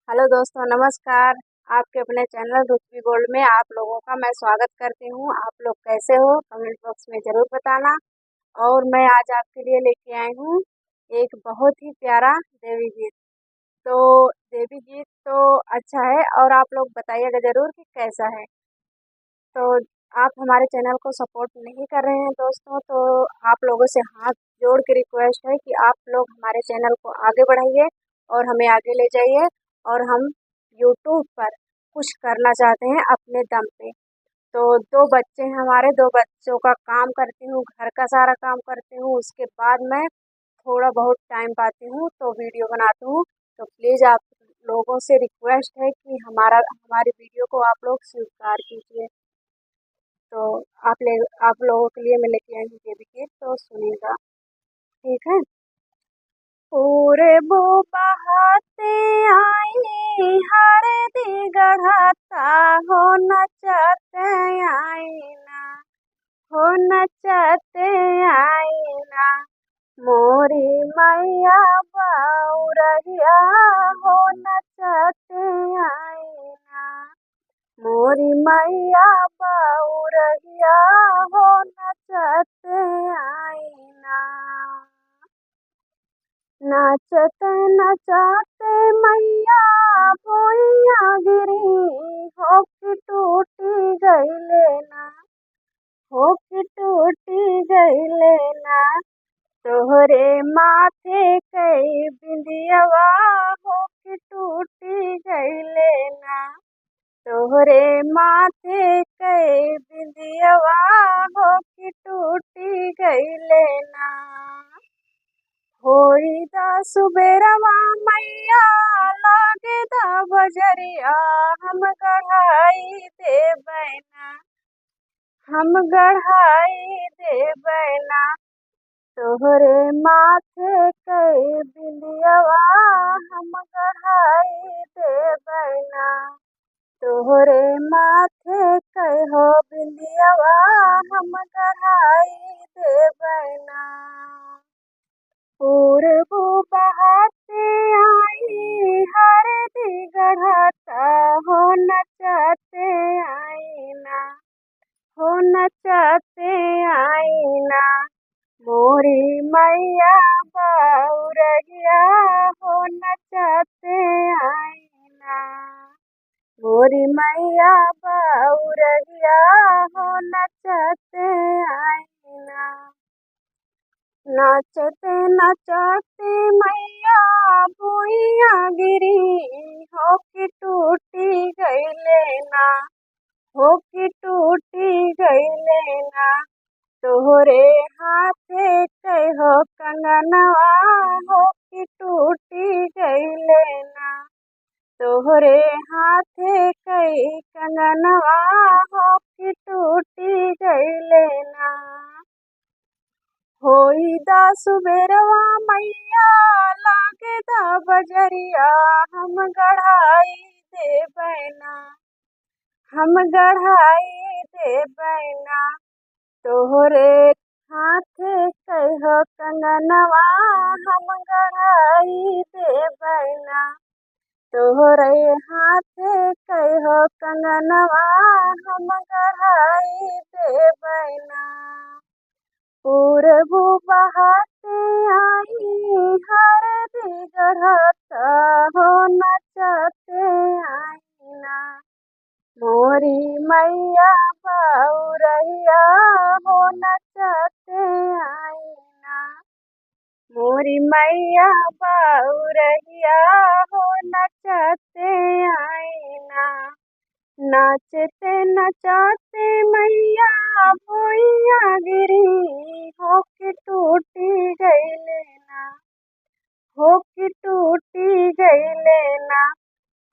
Hello दोस्तों, नमस्कार। आपके अपने चैनल रुचि गोल्ड में आप लोगों का मैं स्वागत करती हूँ। आप लोग कैसे हो कमेंट बॉक्स में ज़रूर बताना। और मैं आज आपके लिए लेके आई हूँ एक बहुत ही प्यारा देवी गीत। तो देवी गीत तो अच्छा है और आप लोग बताइएगा ज़रूर कि कैसा है। तो आप हमारे चैनल को सपोर्ट नहीं कर रहे हैं दोस्तों, तो आप लोगों से हाथ जोड़ के रिक्वेस्ट है कि आप लोग हमारे चैनल को आगे बढ़ाइए और हमें आगे ले जाइए। और हम यूट्यूब पर कुछ करना चाहते हैं अपने दम पे। तो 2 बच्चे हैं हमारे, 2 बच्चों का काम करती हूँ, घर का सारा काम करती हूँ, उसके बाद मैं थोड़ा बहुत टाइम पाती हूँ तो वीडियो बनाती हूँ। तो प्लीज़ आप लोगों से रिक्वेस्ट है कि हमारी वीडियो को आप लोग स्वीकार कीजिए। तो आप लोगों के लिए मैं लेके आई हूँ ये भी गीत, तो सुनिएगा, ठीक है। पूरे वो बहाते आई हरे दी गढ़ाता हो नचाते आईना, हो नचाते आईना, मोरी मैया बाउरहिया हो नचाते आईना, मोरी मैया बाउरहिया हो नचाते आईना। नाचते नचाते मैया भोइया गिरी, हो कि टूटी गईले ना, हो कि टूटी गईले ना, तोहरे माथे कई बिंदियावा, हो कि टूटी गईले ना, तोहरे माथे कई बिंदियावा, हो कि टूटी गईले ना। होई दा सुबेरवा मैया लागे दा बजरिया, हम गढ़ाई दे बैना, हम गढ़ाई दे बैना, तोहरे माथे कई बिंदियावा, हम गढ़ाई दे बैना, तोहरे माथे कई हो बिंदियावा, हम गढ़ाई दे बैना। पूरबो बहाते आई हरे दी गढ़ाता हो नचाते आईना, हो नचाते आईना, मोरी मैया बाउरहिया हो नचाते आईना, मोरी मैया बाउरहिया हो नचाते आईना। नाचते नचाते मैया भुइया गिरी, हो कि टूटी गईले ना, हो कि टूटी गईले ना, तोहरे हाथे कहो कंगनवा, हो कि टूटी गईले ना, तोहरे हाथे कई कंगनवा, हो कि टूटी गईले ना। होई दा सुबेरवा मैया लागे दा बजरिया, हम गढ़ाई दे बैना, हम गढ़ाई दे बैना, तोहरे हाथे कहो कंगनवा, हम गढ़ाई दे बैना, तोहरे हाथे कहो कंगनवा, हम गढ़ाई दे बैना। पूरबो बहाते आई हरे दी गढ़ाता हो नचाते आईना, मोरी मैया बाउरहिया हो नचाते आईना, मोरी मैया बाउरहिया हो नचाते आईना। नाचते नचाते मैया भुइया गिरी, हो कि टूटी गईले ना, हो कि टूटी गईले ना,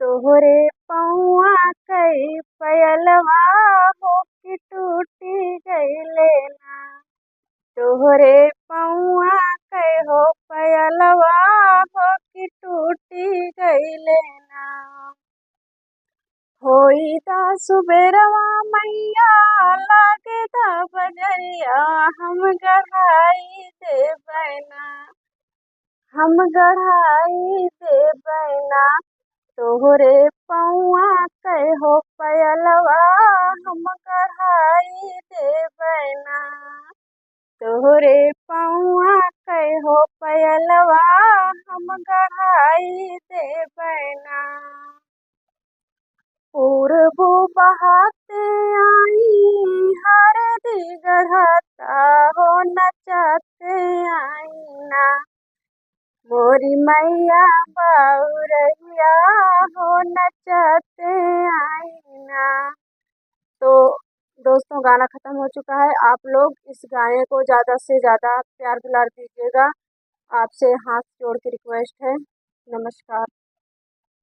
तोहरे पौआ कई पयलवा, हो कि टूटी गईले ना, तोहरे पौआ कई हो पयलवा, हो कि टूटी गईले ना। होई दा सुबेरवा मैया लागे दा बजरिया, हम गढ़ाई दे बैना, हम गढ़ाई दे बैना, तोहरे पौआ कै हो पयलवा हम गढ़ाई देबैना। तोहरे पौआ कै हो पयलवा हम गढ़ाई देबैना। पूरबू बहाते आई हरदी गढ़ता हो नचते आईना। मोरी मैया बाउरैया हो नचते आईना। तो दोस्तों, गाना ख़त्म हो चुका है। आप लोग इस गाने को ज़्यादा से ज़्यादा प्यार दुलार दीजिएगा। आपसे हाथ जोड़ के रिक्वेस्ट है। नमस्कार।